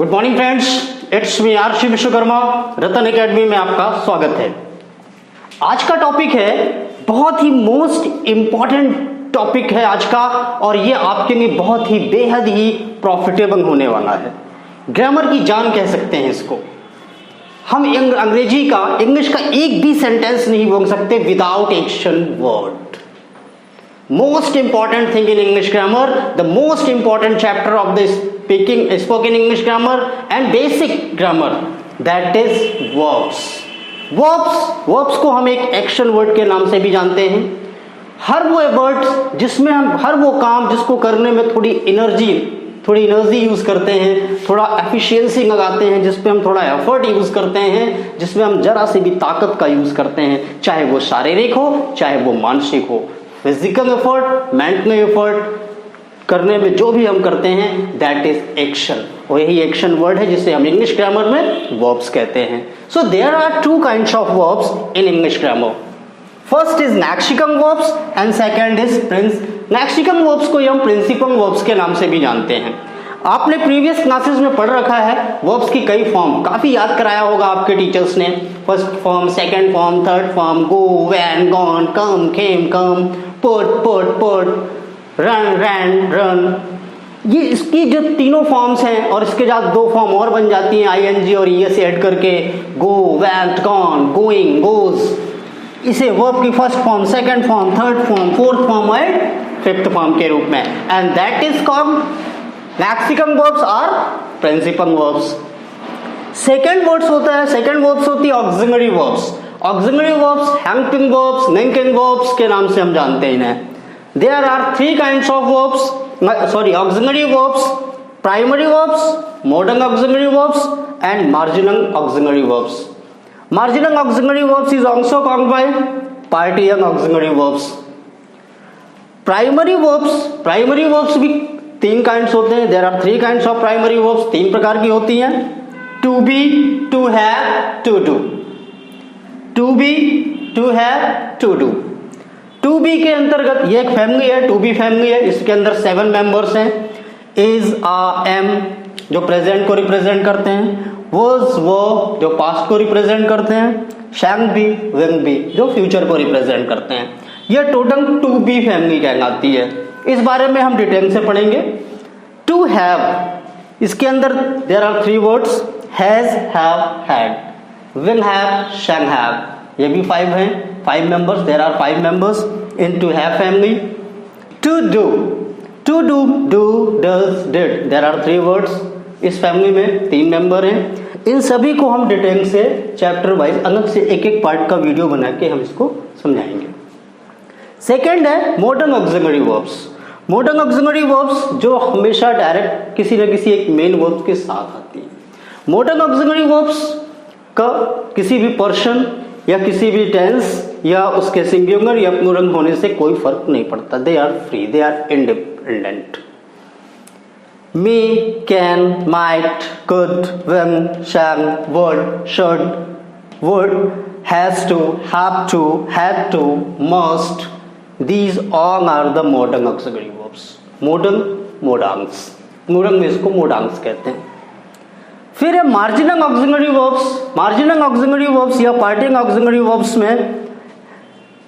Good morning friends, it's me RC Vishwakarma. Ratan academy में आपका स्वागत है। आज का टॉपिक है बहुत ही मोस्ट इंपॉर्टेंट टॉपिक है आज का, और ये आपके लिए बहुत ही बेहद ही प्रॉफिटेबल होने वाला है। ग्रामर की जान कह सकते हैं इसको। हम इंग्लिश का एक भी सेंटेंस नहीं बोल सकते without action word. Most important thing in English grammar, the most important chapter of the spoken English grammar and basic grammar, that is verbs. Verbs को हम एक action word के नाम से भी जानते हैं। हर वो वर्ड जिसमें हम हर वो काम जिसको करने में थोड़ी एनर्जी यूज करते हैं, थोड़ा एफिशिएंसी लगाते हैं, जिसपे हम थोड़ा एफर्ट यूज करते हैं, जिसमें हम जरा सी भी ताकत का यूज करते हैं, चाहे वो शारीरिक हो चाहे वो मानसिक हो। फिजिकल एफर्ट, मेंटल एफर्ट करने में जो भी हम करते हैं दैट इज एक्शन, और यही एक्शन वर्ड है जिसे हम इंग्लिश ग्रामर में वर्ब्स कहते हैं। So there are two kinds of verbs in English grammar. First is lexical verbs and second is lexical verbs को हम प्रिंसिपल वर्ब्स के नाम से भी जानते हैं। आपने प्रीवियस क्लासेस में पढ़ रखा है वर्ब्स की कई फॉर्म, काफी याद कराया होगा आपके टीचर्स ने। First form, second form, third form, go, went, gone, come, came, come, put, run. ये इसकी जो तीनों फॉर्म्स हैं, और इसके साथ दो फॉर्म और बन जाती हैं आईएनजी और ईएस ऐड करके, go, went, gone, going, goes. इसे वर्ब की first form, second form, third form, fourth form and fifth form के रूप में, and that is called lexical verbs और प्रिंसिपल वर्ब्स। सेकंड वर्ब्स होती है auxiliary verbs. Auxiliary verbs helping verbs, linking verbs के नाम से हम जानते हैं इन्हें। There are three kinds of verbs, auxiliary verbs, primary verbs, modern auxiliary verbs and marginal auxiliary verbs. Marginal auxiliary verbs is also called by partial auxiliary verbs. Primary verbs भी तीन kinds होते हैं। There are three kinds of primary verbs, तीन प्रकार की होती हैं। To be, to have, to do. To be, to have, to do. To be के अंतर्गत ये एक फैमिली है, टू बी फैमिली है। इसके अंदर 7 मेंबर्स हैं। इज, आ, एम जो प्रेजेंट को रिप्रेजेंट करते हैं, वॉज, वो जो पास्ट को रिप्रेजेंट करते हैं, शैल बी, विल बी जो फ्यूचर को रिप्रेजेंट करते हैं। यह टोटल टू बी फैमिली कहलाती है। इस बारे में हम डिटेल से पढ़ेंगे। टू हैव, इसके अंदर there are 3 words, has, have, had, will have, shall have. ये भी 5 हैं, 5 members. There are 5 members in to have family. To do, do, does, did, there are 3 words. इस फैमिली में 3 मेंबर हैं। इन सभी को हम डिटेल से चैप्टर वाइज अलग से एक पार्ट का वीडियो बना के हम इसको समझाएंगे। सेकेंड है modern auxiliary verbs. Modern auxiliary verbs जो हमेशा डायरेक्ट किसी न किसी एक मेन वर्ब के साथ आती है। मॉडर्न ऑक्सिलरी वर्ब्स का किसी भी पर्सन या किसी भी टेंस या उसके सिंगुलर या प्लूरल होने से कोई फर्क नहीं पड़ता। They are free, they are independent. May, can, might, could, will, shall, would, should, has to, have to, had to, must, these all are the modern auxiliary verbs. मोडांस, प्लूरल में इसको मोडांस कहते हैं। फिर है marginal auxiliary verbs. Marginal auxiliary verbs या partial auxiliary verbs में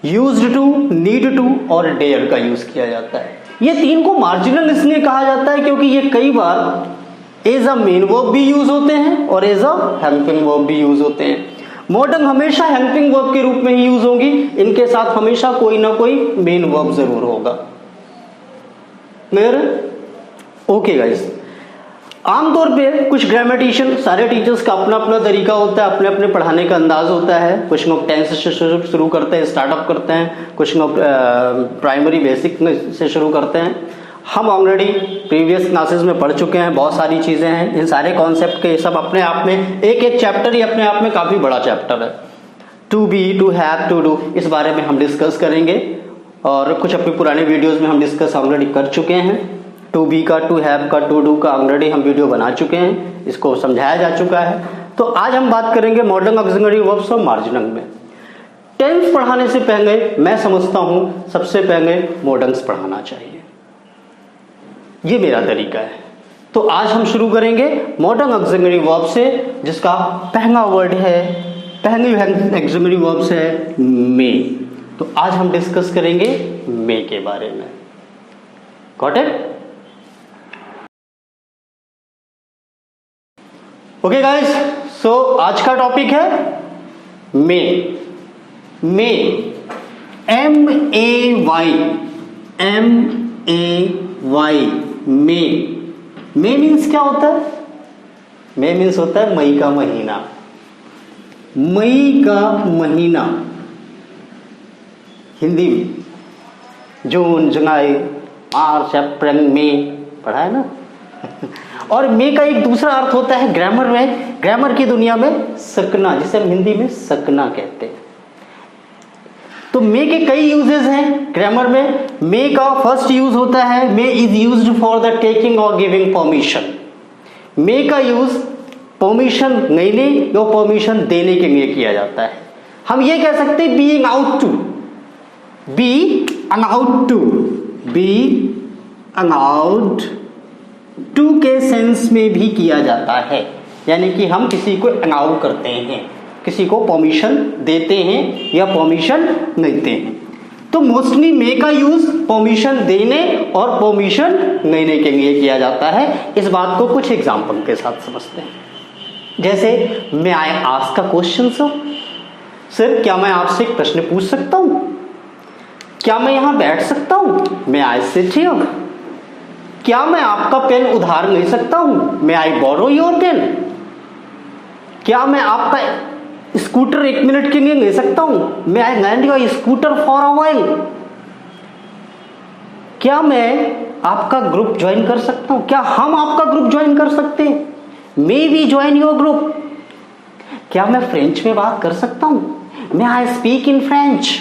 यूज्ड टू, नीड टू और डेयर का यूज किया जाता है। ये 3 को मार्जिनल इसलिए कहा जाता है क्योंकि ये कई बार एज अ मेन वर्ब भी यूज होते हैं और एज अ हेल्पिंग वर्ब भी यूज होते हैं। मॉडर्न हमेशा हेल्पिंग वर्ब के रूप में ही यूज होगी, इनके साथ हमेशा कोई ना कोई मेन वर्ब जरूर होगा। क्लियर? Okay guys. आमतौर पे कुछ ग्रामेटिशियन, सारे टीचर्स का अपना अपना तरीका होता है, अपने अपने पढ़ाने का अंदाज होता है। कुछ लोग टेंस से शुरू करते हैं, स्टार्टअप करते हैं, कुछ लोग प्राइमरी बेसिक से शुरू करते हैं। हम ऑलरेडी प्रीवियस क्लासेस में पढ़ चुके हैं, बहुत सारी चीजें हैं। इन सारे कॉन्सेप्ट के सब अपने आप में एक चैप्टर ही अपने आप में काफी बड़ा चैप्टर है। To be, to have, to do, इस बारे में हम डिस्कस करेंगे और कुछ अपने पुराने वीडियोस में हम डिस्कस ऑलरेडी कर चुके हैं। टू बी का, टू हैव का, टू डू का ऑलरेडी हम वीडियो बना चुके हैं, इसको समझाया जा चुका है। तो आज हम बात करेंगे मॉडर्न ऑक्सिलरी वर्ब्स और मार्जिनल में। टेंस पढ़ाने से पहले मैं समझता हूं सबसे पहले मॉडर्न्स पढ़ाना चाहिए। ये मेरा तरीका है। तो आज हम शुरू करेंगे मॉडर्न ऑक्सिलरी वर्ब से, जिसका पहला वर्ड है, पहली ऑक्सिलरी वर्ब है मे। तो आज हम डिस्कस करेंगे मे के बारे में। Got it? ओके गाइस, सो आज का टॉपिक है मे। मे, M-A-Y, M-A-Y, मे। मे मीन्स क्या होता है? मे मीन्स होता है मई का महीना। मई का महीना हिंदी में जून, जुलाई, मार्च, अप्रैल, मई पढ़ा है ना। और मे का एक दूसरा अर्थ होता है ग्रामर में, ग्रामर की दुनिया में सकना, जिसे हम हिंदी में सकना कहते हैं। तो मे के कई यूजेस हैं ग्रामर में। मे का फर्स्ट यूज होता है, may is used for the taking और गिविंग परमिशन। मे का यूज परमिशन लेने या परमिशन देने के लिए किया जाता है। हम ये कह सकते हैं being out to, be allowed to, be allowed to के सेंस में भी किया जाता है, यानी कि हम किसी को अलाउ करते हैं, किसी को परमिशन देते हैं या परमिशन लेते हैं। तो मोस्टली मे का यूज परमिशन देने और परमिशन लेने के लिए किया जाता है। इस बात को कुछ एग्जांपल के साथ समझते हैं। जैसे मैं I ask a question sir, क्या मैं आपसे एक प्रश्न पूछ सकता हूं? क्या मैं यहां बैठ सकता हूं? मैं आई सिट हियर। क्या मैं आपका पेन उधार ले सकता हूं? मैं आई बोरो योर पेन। क्या मैं आपका स्कूटर 1 मिनट के लिए ले सकता हूं? मैं I lend your scooter for a while. क्या मैं आपका ग्रुप ज्वाइन कर सकता हूं? क्या हम आपका ग्रुप ज्वाइन कर सकते हैं? May we join your group. क्या मैं फ्रेंच में बात कर सकता हूं? मैं आई स्पीक इन फ्रेंच।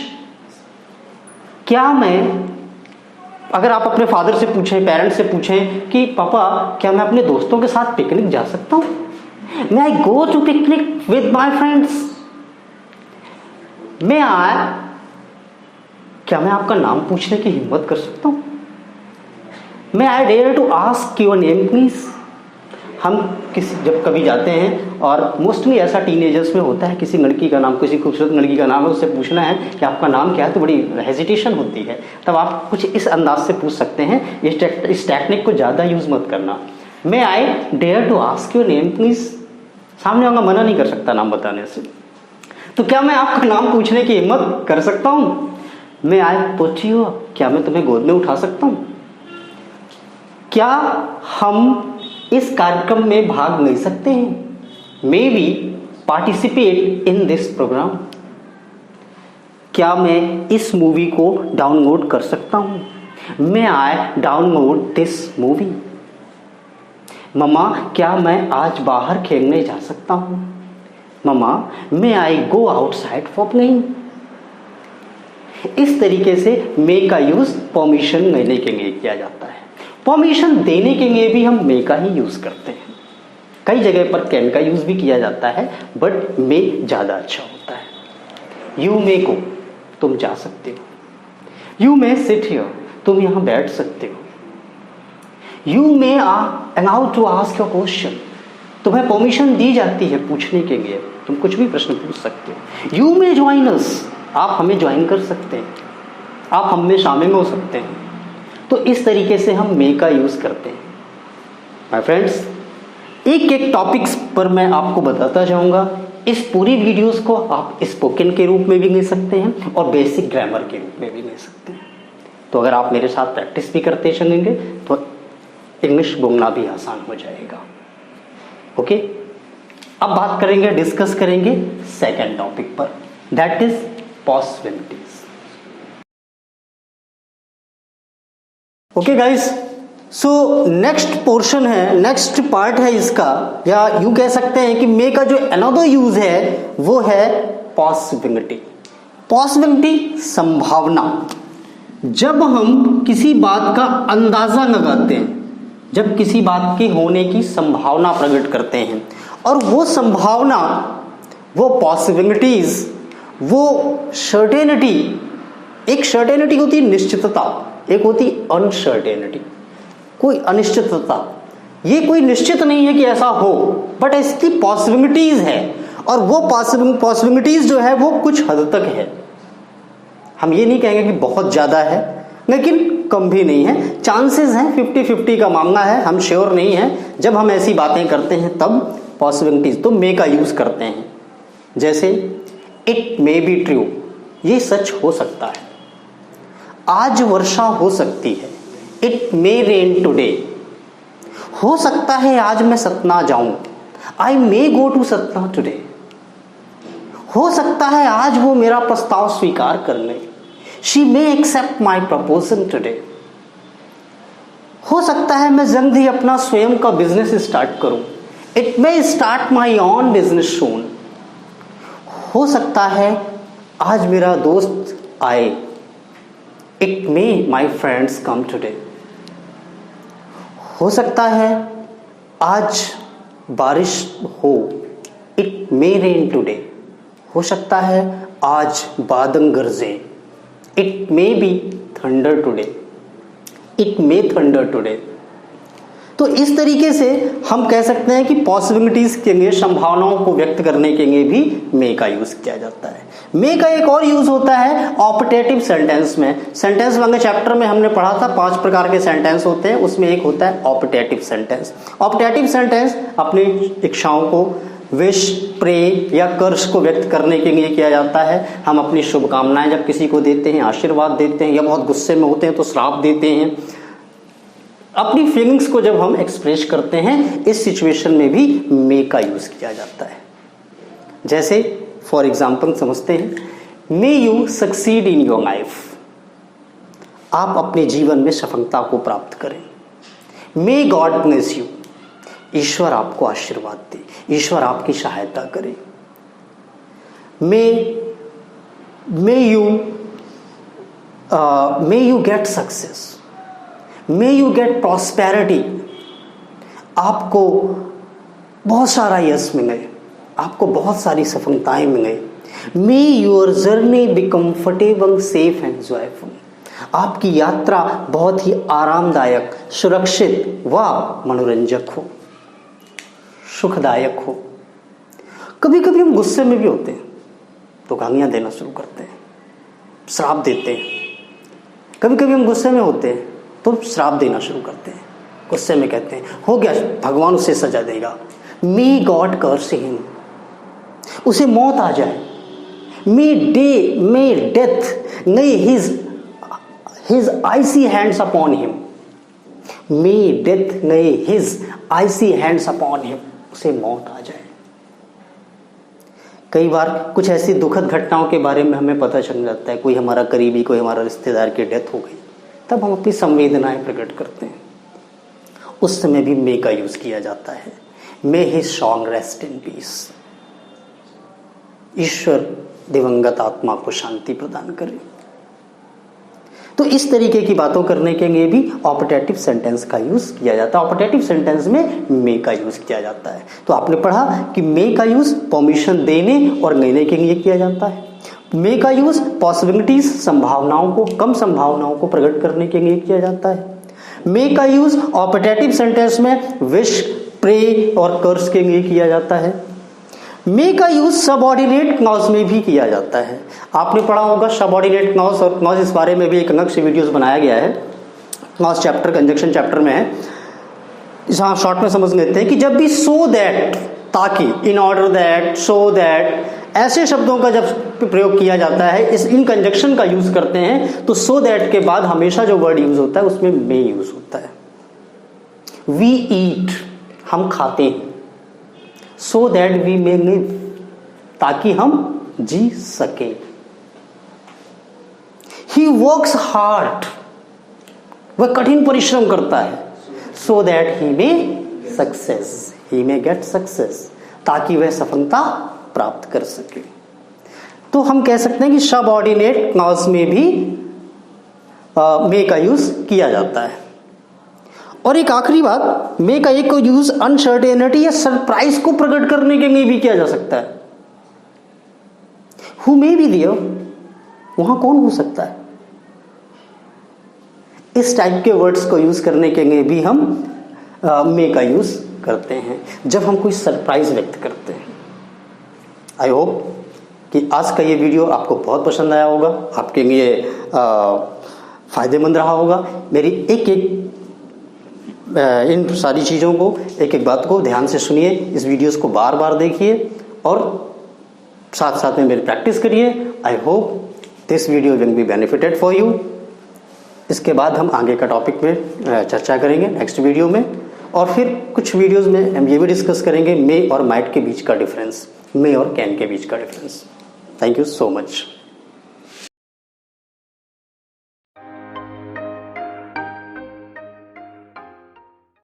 क्या मैं, अगर आप अपने फादर से पूछें, पेरेंट्स से पूछें कि पापा क्या मैं अपने दोस्तों के साथ पिकनिक जा सकता हूं? May I go to picnic with my friends? क्या मैं आपका नाम पूछने की हिम्मत कर सकता हूं? May I dare to ask your name please? हम जब कभी जाते हैं, और मोस्टली ऐसा टीनेजर्स में होता है, किसी लड़की का नाम, किसी खूबसूरत लड़की का नाम है, उससे पूछना है कि आपका नाम क्या है, तो बड़ी हेजिटेशन होती है। तब आप कुछ इस अंदाज से पूछ सकते हैं। इस टेक्निक को ज़्यादा यूज मत करना। May I dare to ask your name please? सामने वाला मना नहीं कर सकता नाम बताने से। तो क्या मैं आपका नाम पूछने की हिम्मत कर सकता हूं? मैं आई पुट यू, क्या मैं तुम्हें गोद में उठा सकता हूं? क्या हम इस कार्यक्रम में भाग ले सकते हैं? May we participate in this programme. क्या मैं इस मूवी को डाउनलोड कर सकता हूं? May I download this movie. Mama क्या मैं आज बाहर खेलने जा सकता हूं? Mama may I go outside for playing. इस तरीके से मे का यूज परमिशन लेने के लिए किया जाता है। परमिशन देने के लिए भी हम मे का ही यूज करते हैं। कई जगह पर कैन का यूज भी किया जाता है, बट मे ज्यादा अच्छा होता है। यू मे को, तुम जा सकते हो। यू मे सिट हियर, तुम यहां बैठ सकते हो। You may are allowed to ask your question. तुम्हें परमिशन दी जाती है पूछने के लिए, तुम कुछ भी प्रश्न पूछ सकते हो। You may join us, आप हमें ज्वाइन कर सकते हैं, आप हम में शामिल हो सकते हैं। तो इस तरीके से हम मे का यूज करते हैं। माय फ्रेंड्स, एक एक टॉपिक्स पर मैं आपको बताता जाऊंगा। इस पूरी वीडियोस को आप स्पोकन के रूप में भी ले सकते हैं और बेसिक ग्रामर के रूप में भी ले सकते हैं। तो अगर आप मेरे साथ प्रैक्टिस भी करते चलेंगे तो इंग्लिश बोलना भी आसान हो जाएगा। ओके, अब बात करेंगे, डिस्कस करेंगे सेकंड टॉपिक पर, that is possibilities. Okay guys, so next portion है, नेक्स्ट पार्ट है इसका, या यूं कह सकते हैं कि मे का जो अनदर यूज है वो है पॉसिबिलिटी। पॉसिबिलिटी संभावना। जब हम किसी बात का अंदाजा लगाते हैं, जब किसी बात के होने की संभावना प्रकट करते हैं, और वो संभावना, वो पॉसिबिलिटीज, वो सर्टेनिटी, एक सर्टेनिटी होती है निश्चितता, एक होती अनसर्टेनिटी, कोई अनिश्चितता। ये कोई निश्चित नहीं है कि ऐसा हो, बट इसकी पॉसिबिलिटीज है, और वो पॉसिबिलिटीज जो है वो कुछ हद तक है। हम ये नहीं कहेंगे कि बहुत ज़्यादा है, लेकिन कम भी नहीं है, चांसेस हैं, 50-50 का मामला है, हम श्योर नहीं हैं। जब हम ऐसी बातें करते हैं तब पॉसिबिलिटीज तो मे का यूज करते हैं। जैसे इट मे बी ट्रू, ये सच हो सकता है, आज वर्षा हो सकती है, इट मे रेन टुडे, हो सकता है आज मैं सतना जाऊं, आई मे गो टू सतना टुडे, हो सकता है आज वो मेरा प्रस्ताव स्वीकार कर ले, she may accept my proposal today, हो सकता है मैं जल्द ही अपना स्वयं का बिजनेस स्टार्ट करूं, it may start my own business soon, हो सकता है आज मेरा दोस्त आए, it may my friends come today, हो सकता है आज बारिश हो, इट मे रेन टुडे, हो सकता है आज बादल गरजे, it may be thunder today, it may thunder today. तो इस तरीके से हम कह सकते हैं कि पॉसिबिलिटीज के लिए, संभावनाओं को व्यक्त करने के लिए भी मे का यूज किया जाता है। मे का एक और यूज होता है ऑप्टेटिव सेंटेंस में। सेंटेंस वाले चैप्टर में हमने पढ़ा था 5 प्रकार के सेंटेंस होते हैं, उसमें एक होता है ऑप्टेटिव सेंटेंस। ऑप्टेटिव सेंटेंस अपनी इच्छाओं को, विश, प्रे या कर्ष को व्यक्त करने के लिए किया जाता है। हम अपनी शुभकामनाएं जब किसी को देते हैं, आशीर्वाद देते हैं, या बहुत गुस्से में होते हैं तो श्राप देते हैं, अपनी फीलिंग्स को जब हम एक्सप्रेस करते हैं, इस सिचुएशन में भी मे का यूज किया जाता है। जैसे फॉर एग्जाम्पल समझते हैं, may you succeed in your life, आप अपने जीवन में सफलता को प्राप्त करें। मे गॉड ब्लेस यू, ईश्वर आपको आशीर्वाद दे, ईश्वर आपकी सहायता करे। May you get success, may you get prosperity, आपको बहुत सारा यश मिले, आपको बहुत सारी सफलताएं मिले। मे your journey be comfortable, safe and joyful, आपकी यात्रा बहुत ही आरामदायक, सुरक्षित व मनोरंजक हो, सुखदायक हो। कभी कभी हम गुस्से में भी होते हैं तो गालियां देना शुरू करते हैं, श्राप देते हैं। कभी कभी हम गुस्से में होते हैं तो श्राप देना शुरू करते हैं, गुस्से में कहते हैं हो गया, भगवान उसे सजा देगा, मे गॉड कर्स हिम, उसे मौत आ जाए, मे डेथ नहीं हिज आइसी हैंड्स अपॉन हिम, मे डेथ नहीं हिज आइसी हैंड्स अपॉन हिम, उसे मौत आ जाए। कई बार कुछ ऐसी दुखद घटनाओं के बारे में हमें पता चल जाता है, कोई हमारा करीबी, कोई हमारा रिश्तेदार की डेथ हो गई, तब हम अपनी संवेदनाएं प्रकट करते हैं, उस समय भी मे का यूज किया जाता है। May his soul rest in peace, ईश्वर दिवंगत आत्मा को शांति प्रदान करे। तो इस तरीके की बातों करने के लिए भी ऑप्टेटिव सेंटेंस का यूज किया जाता है। ऑप्टेटिव सेंटेंस में मे का यूज किया जाता है। तो आपने पढ़ा कि मे का यूज परमिशन देने और लेने के लिए किया जाता है। मे का यूज पॉसिबिलिटीज, संभावनाओं को, कम संभावनाओं को प्रकट करने के लिए किया जाता है। मे का यूज ऑप्टेटिव सेंटेंस में विश, प्रे और कर्स के लिए किया जाता है। मे का यूज सबऑर्डिनेट क्लॉज में भी किया जाता है। आपने पढ़ा होगा सबऑर्डिनेट क्लॉज और क्लॉज, इस बारे में भी एक अलग से वीडियोस बनाया गया है, क्लॉज चैप्टर, कंजंक्शन चैप्टर में है। जहां शॉर्ट में समझ लेते हैं कि जब भी सो दैट, ताकि, in order that, so that, ऐसे शब्दों का जब प्रयोग किया जाता है, इन कंजंक्शन का यूज करते हैं, तो सो दैट के बाद हमेशा जो वर्ड यूज होता है उसमें मे यूज होता है। वी ईट, हम खाते हैं, so that we may live, ताकि हम जी सके। ही वर्क्स हार्ड, वह कठिन परिश्रम करता है, so that he may success, he may get success, ताकि वह सफलता प्राप्त कर सके। तो हम कह सकते हैं कि सबऑर्डिनेट क्लॉज में भी मे का यूज किया जाता है। और एक आखिरी बात, मे का एक यूज अनसर्टेनिटी या सरप्राइज को प्रकट करने के लिए भी किया जा सकता है। हु मे बी देयर, वहां कौन हो सकता है, इस टाइप के वर्ड्स को यूज करने के लिए भी हम मे का यूज़ करते हैं जब हम कोई सरप्राइज़ व्यक्त करते हैं। आई होप कि आज का ये वीडियो आपको बहुत पसंद आया होगा, आपके लिए फ़ायदेमंद रहा होगा। मेरी एक इन सारी चीज़ों को, एक एक बात को ध्यान से सुनिए, इस वीडियोस को बार बार देखिए और साथ साथ में मेरी प्रैक्टिस करिए। I hope this video will be benefited for you. इसके बाद हम आगे का टॉपिक में चर्चा करेंगे नेक्स्ट वीडियो में, और फिर कुछ वीडियोस में हम ये भी डिस्कस करेंगे मे और माइट के बीच का डिफरेंस, मे और कैन के बीच का difference. Thank you so much.